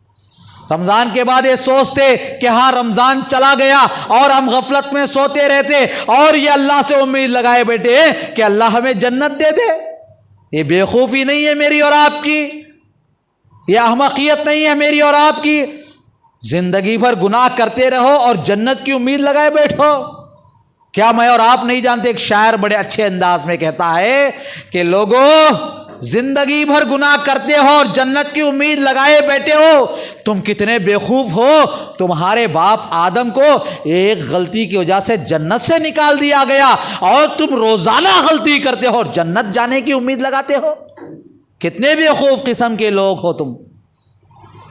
رمضان کے بعد یہ سوچتے کہ ہاں رمضان چلا گیا اور ہم غفلت میں سوتے رہتے اور یہ اللہ سے امید لگائے بیٹھے ہیں کہ اللہ ہمیں جنت دے دے۔ یہ بے خوفی نہیں ہے میری اور آپ کی، یہ احمقیت نہیں ہے میری اور آپ کی۔ زندگی بھر گناہ کرتے رہو اور جنت کی امید لگائے بیٹھو۔ کیا میں اور آپ نہیں جانتے؟ ایک شاعر بڑے اچھے انداز میں کہتا ہے کہ لوگو زندگی بھر گناہ کرتے ہو اور جنت کی امید لگائے بیٹھے ہو، تم کتنے بے خوف ہو۔ تمہارے باپ آدم کو ایک غلطی کی وجہ سے جنت سے نکال دیا گیا اور تم روزانہ غلطی کرتے ہو اور جنت جانے کی امید لگاتے ہو۔ کتنے بے خوف قسم کے لوگ ہو تم۔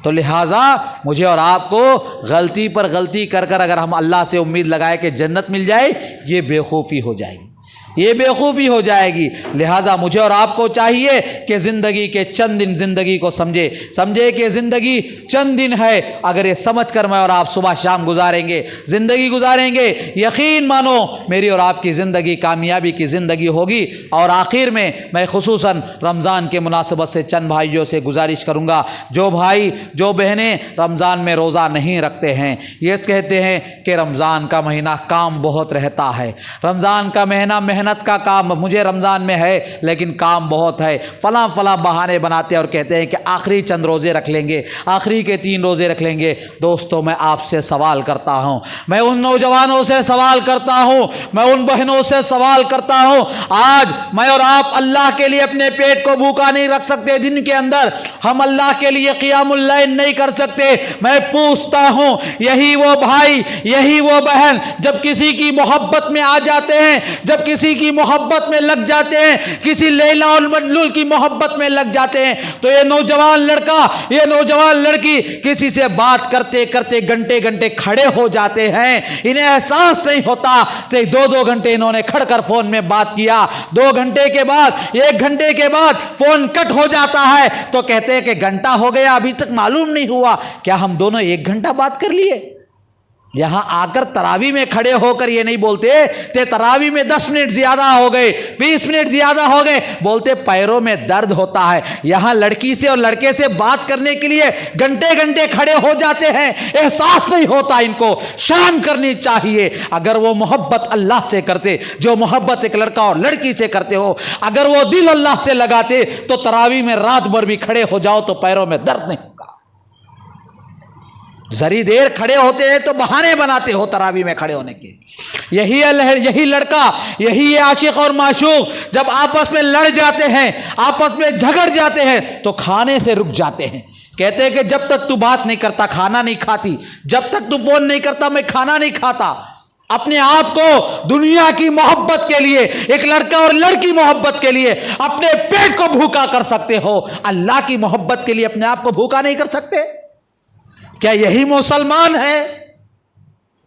تو لہٰذا مجھے اور آپ کو غلطی پر غلطی کر کر اگر ہم اللہ سے امید لگائے کہ جنت مل جائے، یہ بے خوفی ہو جائے گی، یہ بے خوفی ہو جائے گی۔ لہٰذا مجھے اور آپ کو چاہیے کہ زندگی کے چند دن زندگی کو سمجھے کہ زندگی چند دن ہے۔ اگر یہ سمجھ کر میں اور آپ صبح شام گزاریں گے، زندگی گزاریں گے، یقین مانو میری اور آپ کی زندگی کامیابی کی زندگی ہوگی۔ اور آخر میں خصوصاً رمضان کے مناسبت سے چند بھائیوں سے گزارش کروں گا، جو بھائی جو بہنیں رمضان میں روزہ نہیں رکھتے ہیں، یہ کہتے ہیں کہ رمضان کا مہینہ کام بہت رہتا ہے، رمضان کا مہینہ محنت کا کام مجھے رمضان میں ہے لیکن کام بہت ہے، فلاں بہانے بناتے اور کہتے ہیں کہ آخری چند روزے رکھ لیں گے، آخری کے 3 روزے رکھ لیں گے۔ دوستو میں آپ سے سوال کرتا ہوں، میں ان نوجوانوں سے سوال کرتا ہوں، میں ان بہنوں سے سوال کرتا ہوں، آج میں اور آپ اللہ کے لیے اپنے پیٹ کو بھوکا نہیں رکھ سکتے، دن کے اندر ہم اللہ کے لیے قیام اللیل نہیں کر سکتے۔ میں پوچھتا ہوں، یہی وہ بھائی، یہی وہ بہن جب کسی کی محبت میں آ جاتے ہیں، جب کسی کی محبت میں لگ جاتے ہیں، کسی لیلا اور مجنون کی محبت میں لگ جاتے ہیں، تو یہ نوجوان لڑکا، یہ نوجوان لڑکی کسی سے بات کرتے کرتے گھنٹے گھنٹے کھڑے ہو جاتے ہیں، انہیں احساس نہیں ہوتا کہ 2 گھنٹے انہوں نے کھڑ کر فون میں بات کیا، 2 گھنٹے کے بعد 1 گھنٹے کے بعد فون کٹ ہو جاتا ہے تو کہتے ہیں کہ گھنٹہ ہو گیا ابھی تک معلوم نہیں ہوا، کیا ہم دونوں 1 گھنٹہ بات کر لیے؟ یہاں آ کر تراویح میں کھڑے ہو کر یہ نہیں بولتے کہ تراویح میں 10 منٹ زیادہ ہو گئے، 20 منٹ زیادہ ہو گئے، بولتے پیروں میں درد ہوتا ہے۔ یہاں لڑکی سے اور لڑکے سے بات کرنے کے لیے گھنٹے گھنٹے کھڑے ہو جاتے ہیں، احساس نہیں ہوتا ان کو۔ شرم کرنی چاہیے۔ اگر وہ محبت اللہ سے کرتے، جو محبت ایک لڑکا اور لڑکی سے کرتے ہو، اگر وہ دل اللہ سے لگاتے تو تراویح میں رات بھر بھی کھڑے ہو جاؤ تو پیروں میں درد نہیں ہوگا۔ ذری دیر کھڑے ہوتے ہیں تو بہانے بناتے ہو تراویح میں کھڑے ہونے کے۔ یہی لڑکا، یہی عاشق اور معشوق جب آپس میں لڑ جاتے ہیں، آپس میں جھگڑ جاتے ہیں تو کھانے سے رک جاتے ہیں، کہتے ہیں کہ جب تک تو بات نہیں کرتا کھانا نہیں کھاتی، جب تک تو فون نہیں کرتا میں کھانا نہیں کھاتا۔ اپنے آپ کو دنیا کی محبت کے لیے، ایک لڑکا اور لڑکی محبت کے لیے اپنے پیٹ کو بھوکا کر سکتے ہو، اللہ کی محبت کے لیے اپنے آپ کو بھوکا نہیں کر سکتے؟ کیا یہی مسلمان ہے؟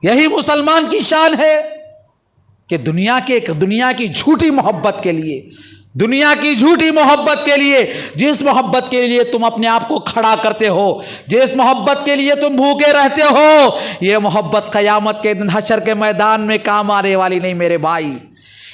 یہی مسلمان کی شان ہے کہ دنیا کی جھوٹی محبت کے لیے، دنیا کی جھوٹی محبت کے لیے، جس محبت کے لیے تم اپنے آپ کو کھڑا کرتے ہو، جس محبت کے لیے تم بھوکے رہتے ہو، یہ محبت قیامت کے دن حشر کے میدان میں کام آنے والی نہیں میرے بھائی۔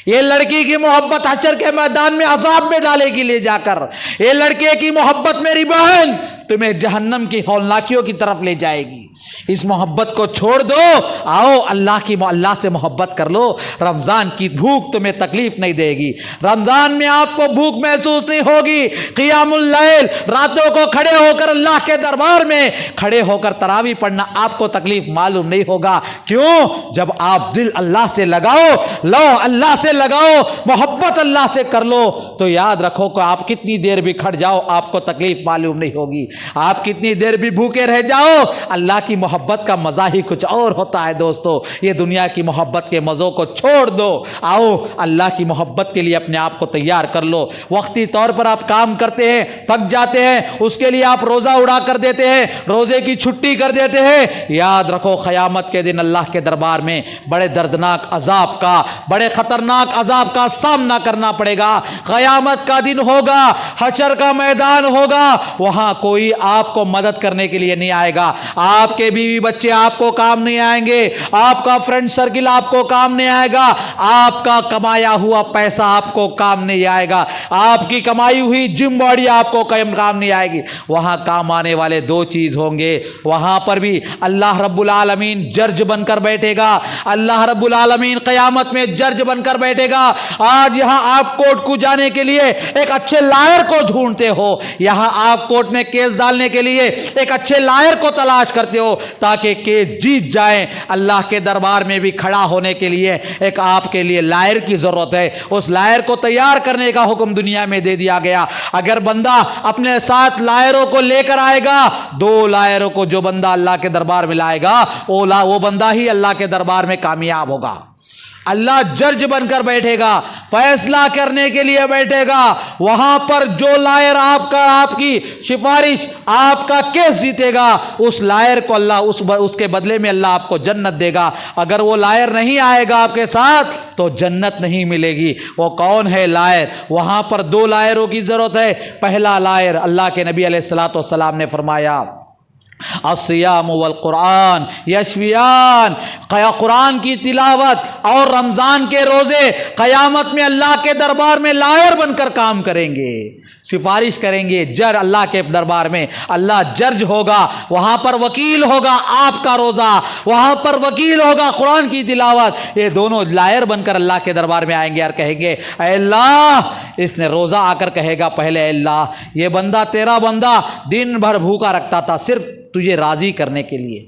یہ لڑکی کی محبت حشر کے میدان میں عذاب میں ڈالے گی لے جا کر۔ یہ لڑکے کی محبت میری بہن تمہیں جہنم کی ہولناکیوں کی طرف لے جائے گی۔ اس محبت کو چھوڑ دو، آؤ اللہ سے محبت کر لو۔ رمضان کی بھوک تمہیں تکلیف نہیں دے گی، رمضان میں آپ کو بھوک محسوس نہیں ہوگی۔ قیام اللیل، راتوں کو کھڑے ہو کر اللہ کے دربار میں کھڑے ہو کر تراویح پڑھنا آپ کو تکلیف معلوم نہیں ہوگا۔ کیوں؟ جب آپ دل اللہ سے لگاؤ، اللہ سے لگاؤ، محبت اللہ سے کر لو، تو یاد رکھو کہ آپ کتنی دیر بھی کھڑ جاؤ آپ کو تکلیف معلوم نہیں ہوگی۔ آپ کتنی دیر بھی بھوکے رہ جاؤ، اللہ کی محبت کا مزہ ہی کچھ اور ہوتا ہے دوستو۔ یہ دنیا کی محبت کے مزوں کو چھوڑ دو، آؤ اللہ کی محبت کے لیے اپنے آپ کو تیار کر لو۔ وقتی طور پر آپ کام کرتے ہیں، تھک جاتے ہیں، اس کے لیے آپ روزہ اڑا کر دیتے ہیں، روزے کی چھٹی کر دیتے ہیں۔ یاد رکھو قیامت کے دن اللہ کے دربار میں بڑے دردناک عذاب کا، بڑے خطرناک عذاب کا سامنا کرنا پڑے گا۔ قیامت کا دن ہوگا، حشر کا میدان ہوگا، وہاں کوئی آپ کو مدد کرنے کے لیے نہیں آئے گا۔ آپ کے بیوی بچے آپ کو کام نہیں آئیں گے، آپ کا فرینڈ سرکل آپ کو کام نہیں آئے گا، آپ کا کمایا ہوا پیسہ آپ کو کام نہیں آئے گا، آپ کی کمائی ہوئی جم باڈی آپ کو کام نہیں آئے گی۔ وہاں کام آنے والے دو چیز ہوں گے، وہاں پر بھی اللہ رب العالمین جج بن کر بیٹھے گا۔ اللہ رب العالمین قیامت میں جج بن کر بیٹھے گا۔ آج یہاں آپ کورٹ کو جانے کے لیے ایک اچھے لائر کو ڈھونڈتے ہو، یہاں آپ کورٹ میں کیس ڈالنے کے لیے ایک اچھے لائر کو تلاش کرتے ہو تاکہ کیس جیت جائیں۔ اللہ کے دربار میں بھی کھڑا ہونے کے لیے ایک آپ کے لیے لائر کی ضرورت ہے۔ اس لائر کو تیار کرنے کا حکم دنیا میں دے دیا گیا۔ اگر بندہ اپنے ساتھ لائروں کو لے کر آئے گا، دو لائروں کو جو بندہ اللہ کے دربار میں لائے گا وہ بندہ ہی اللہ کے دربار میں کامیاب ہوگا۔ اللہ جج بن کر بیٹھے گا، فیصلہ کرنے کے لیے بیٹھے گا۔ وہاں پر جو لائر آپ کی سفارش، آپ کا کیس جیتے گا، اس لائر کو اللہ اس کے بدلے میں اللہ آپ کو جنت دے گا۔ اگر وہ لائر نہیں آئے گا آپ کے ساتھ تو جنت نہیں ملے گی۔ وہ کون ہے لائر؟ وہاں پر دو لائروں کی ضرورت ہے۔ پہلا لائر، اللہ کے نبی علیہ الصلوۃ والسلام نے فرمایا الصیام والقرآن یشفیان، قرآن کی تلاوت اور رمضان کے روزے قیامت میں اللہ کے دربار میں لائر بن کر کام کریں گے، سفارش کریں گے۔ اللہ کے دربار میں اللہ جج ہوگا، وہاں پر وکیل ہوگا آپ کا روزہ، وہاں پر وکیل ہوگا قرآن کی تلاوت۔ یہ دونوں لائر بن کر اللہ کے دربار میں آئیں گے اور کہیں گے اے اللہ، اس نے روزہ آ کر کہے گا پہلے اے اللہ، یہ بندہ تیرا بندہ دن بھر بھوکا رکھتا تھا صرف تجھے راضی کرنے کے لیے،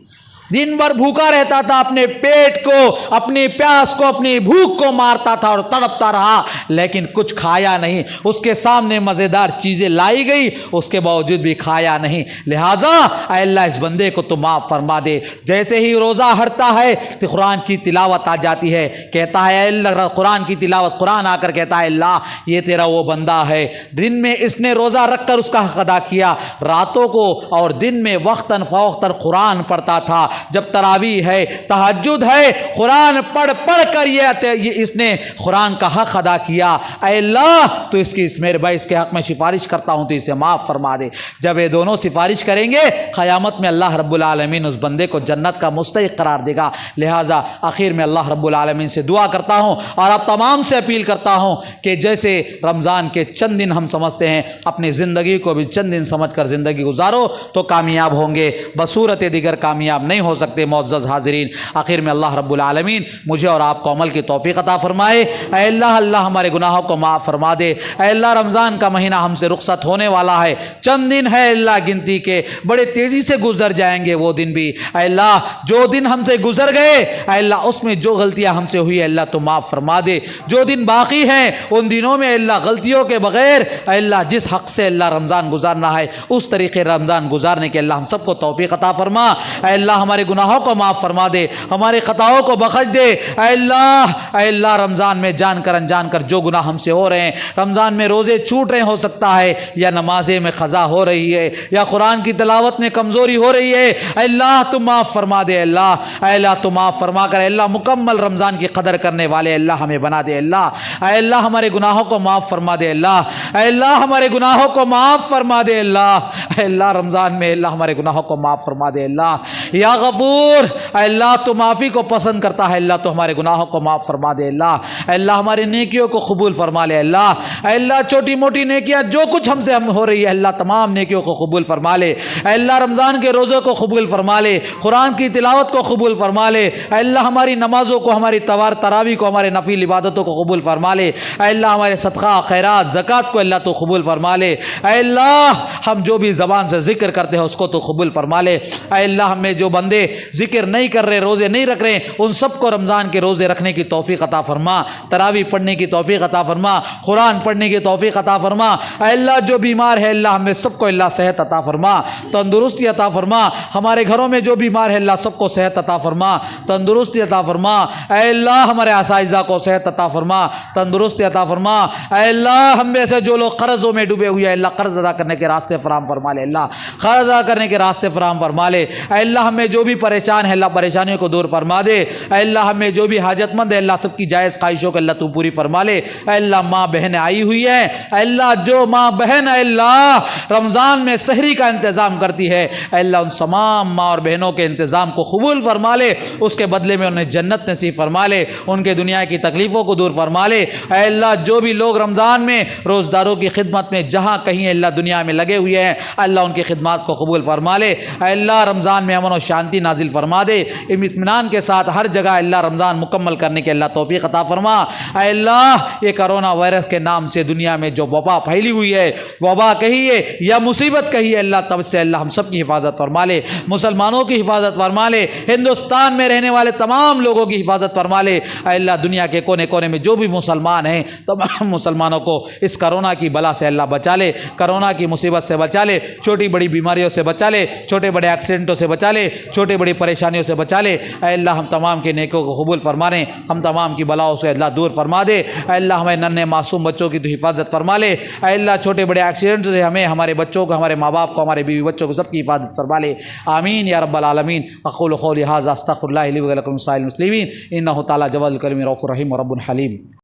دن بھر بھوکا رہتا تھا، اپنے پیٹ کو، اپنی پیاس کو، اپنی بھوک کو مارتا تھا اور تڑپتا رہا، لیکن کچھ کھایا نہیں۔ اس کے سامنے مزیدار چیزیں لائی گئی، اس کے باوجود بھی کھایا نہیں۔ لہٰذا اے اللہ اس بندے کو تو معاف فرما دے۔ جیسے ہی روزہ ہٹتا ہے تو قرآن کی تلاوت آ جاتی ہے، کہتا ہے اے اللہ، قرآن کی تلاوت، قرآن آ کر کہتا ہے اللہ یہ تیرا وہ بندہ ہے، دن میں اس نے روزہ رکھ کر اس کا حق ادا کیا، راتوں کو اور دن میں وقتاً فوقتاً قرآن پڑھتا تھا، جب تراویح ہے، تہجد ہے، قرآن پڑھ کر اس نے قرآن کا حق ادا کیا۔ اے اللہ تو اس میرے بھائی اس کے حق میں سفارش کرتا ہوں تو اسے معاف فرما دے۔ جب یہ دونوں سفارش کریں گے قیامت میں اللہ رب العالمین اس بندے کو جنت کا مستحق قرار دے گا۔ لہٰذا آخر میں اللہ رب العالمین سے دعا کرتا ہوں اور آپ تمام سے اپیل کرتا ہوں کہ جیسے رمضان کے چند دن ہم سمجھتے ہیں، اپنی زندگی کو بھی چند دن سمجھ کر زندگی گزارو تو کامیاب ہوں گے، بصورت دیگر کامیاب نہیں ہو سکتے۔ معزز حاضرین، آخر میں اللہ رب العالمین مجھے اور آپ کو عمل کی توفیق عطا فرمائے۔ اے اللہ ہمارے گناہوں کو معاف فرما دے۔ اے اللہ رمضان کا مہینہ ہم سے رخصت ہونے والا ہے، چند دن ہے اللہ گنتی کے، بڑے تیزی سے گزر جائیں گے وہ دن بھی۔ اے اللہ جو دن ہم سے گزر گئے اے اللہ اس میں جو غلطیاں ہم سے ہوئی اے اللہ تو معاف فرما دے۔ جو دن باقی ہیں ان دنوں میں اے اللہ غلطیوں کے بغیر اے اللہ جس حق سے اللہ رمضان گزارنا ہے اس طریقے رمضان گزارنے کے اللہ ہم سب کو توفیق عطا فرما۔ اے اللہ ہمارے ہمارے گناہوں کو معاف فرما دے، ہمارے خطاؤں کو بخش دے۔ اے اللہ رمضان میں جان کر انجان کر جو گناہ ہم سے ہو رہے ہیں، رمضان میں روزے چھوٹ رہے ہو سکتا ہے، یا نمازیں میں قضا ہو رہی ہے، یا قرآن کی تلاوت میں کمزوری ہو رہی ہے، اے اللہ تو معاف فرما دے۔ اے اللہ تو معاف فرما کر اے اللہ مکمل رمضان کی قدر کرنے والے اللہ ہمیں بنا دے۔ اے اللہ ہمارے گناہوں کو معاف فرما دے۔ اے اللہ ہمارے گناہوں کو معاف فرما دے۔ اے اللہ رمضان میں اللہ ہمارے گناہوں کو معاف فرما دے۔ یا غفور، اے اللہ تو معافی کو پسند کرتا ہے، اللہ تو ہمارے گناہوں کو معاف فرما دے۔ اے اللہ ہماری نیکیوں کو قبول فرما لے۔ اے اللہ چھوٹی موٹی نیکیاں جو کچھ ہم سے ہو رہی ہے اللہ تمام نیکیوں کو قبول فرما لے۔ اے اللہ رمضان کے روزوں کو قبول فرما لے، قرآن کی تلاوت کو قبول فرما لے۔ اے اللہ ہماری نمازوں کو، ہماری تراویح کو، ہمارے نفل عبادتوں کو قبول فرما لے۔ اے اللہ ہمارے صدقہ خیرات زکوٰۃ کو اللہ تو قبول فرما لے۔ اے اللہ ہم جو بھی زبان سے ذکر کرتے ہیں اس کو تو قبول فرما لے۔ اے اللہ ہمیں جو بندے ذکر نہیں کر رہے، روزے نہیں رکھ رہے، ان سب کو رمضان کے روزے رکھنے کی توفیق عطا فرما، تراویح پڑھنے کی توفیق عطا فرما، قرآن پڑھنے کی توفیق عطا فرما۔ اے اللہ جو بیمار ہے اللہ ہمیں سب کو اللہ صحت عطا فرما، تندرستی عطا فرما۔ ہمارے گھروں میں جو بیمار ہے اللہ سب کو صحت عطا فرما، تندرستی عطا فرما۔ اے اللہ ہمارے اساتذہ کو صحت عطا فرما، تندرستی عطا فرما۔ اے اللہ ہم میں سے جو لوگ قرضوں میں ڈوبے ہوئے ہیں اللہ قرض ادا کرنے کے راستے فراہم فرما لے، اللہ قرض ادا کرنے کے راستے فراہم فرما لے۔ اے اللہ ہمیں جو بھی پریشان ہے اللہ پریشانیوں کو دور فرما دے۔ اے اللہ ہمیں جو بھی حاجت مند ہے اللہ سب کی جائز خواہشوں کو اللہ تو پوری فرما لے۔ اے اللہ ماں بہنیں آئی ہوئی ہیں، اے اللہ جو ماں بہن اے اللہ رمضان میں سحری کا انتظام کرتی ہے اے اللہ ان تمام ماں اور بہنوں کے انتظام کو قبول فرما لے، اس کے بدلے میں انہیں جنت نصیب فرما لے، ان کے دنیا کی تکلیفوں کو دور فرما لے۔ اے اللہ جو بھی لوگ رمضان میں روزداروں کی خدمت میں جہاں کہیں اللہ دنیا میں لگے ہوئے ہیں اللہ ان کی خدمات کو قبول فرما لے۔ اے اللہ رمضان میں امن و شانتی نازل فرما دے، اطمینان کے ساتھ ہر جگہ اللہ رمضان مکمل کرنے کے اللہ توفیق عطا فرما۔ اے اللہ یہ کرونا وائرس کے نام سے دنیا میں جو وبا پھیلی ہوئی ہے، وبا کہیے یا مصیبت کہیے اللہ تب سے اللہ ہم سب کی حفاظت فرما لے، مسلمانوں کی حفاظت فرما لے، ہندوستان میں رہنے والے تمام لوگوں کی حفاظت فرما لے۔ اے اللہ دنیا کے کونے کونے میں جو بھی مسلمان ہیں تمام مسلمانوں کو اس کرونا کی بلا سے اللہ بچا لے، کرونا کی مصیبت سے بچا لے، چھوٹی بڑی بیماریوں سے بچا لے، چھوٹے بڑے ایکسیڈنٹوں سے بچا لے، چھوٹی بڑی پریشانیوں سے بچا لے۔ اے اللہ ہم تمام کے نیکیوں کو قبول فرما لے، ہم تمام کی بلاؤں سے اللہ دور فرما دے۔ اے اللہ ہمیں ننھے معصوم بچوں کی تو حفاظت فرما لے۔ اے اللہ چھوٹے بڑے ایکسیڈنٹ سے ہمیں، ہمارے بچوں کو، ہمارے ماں باپ کو، ہمارے بیوی بچوں کو سب کی حفاظت فرما لے۔ آمین یا رب العالمین۔ اقول قولی ھذا استغفر اللہ لی ولکم سائر المسلمین انہ تعالی جواد الکریم رؤوف رحیم ورب حلیم۔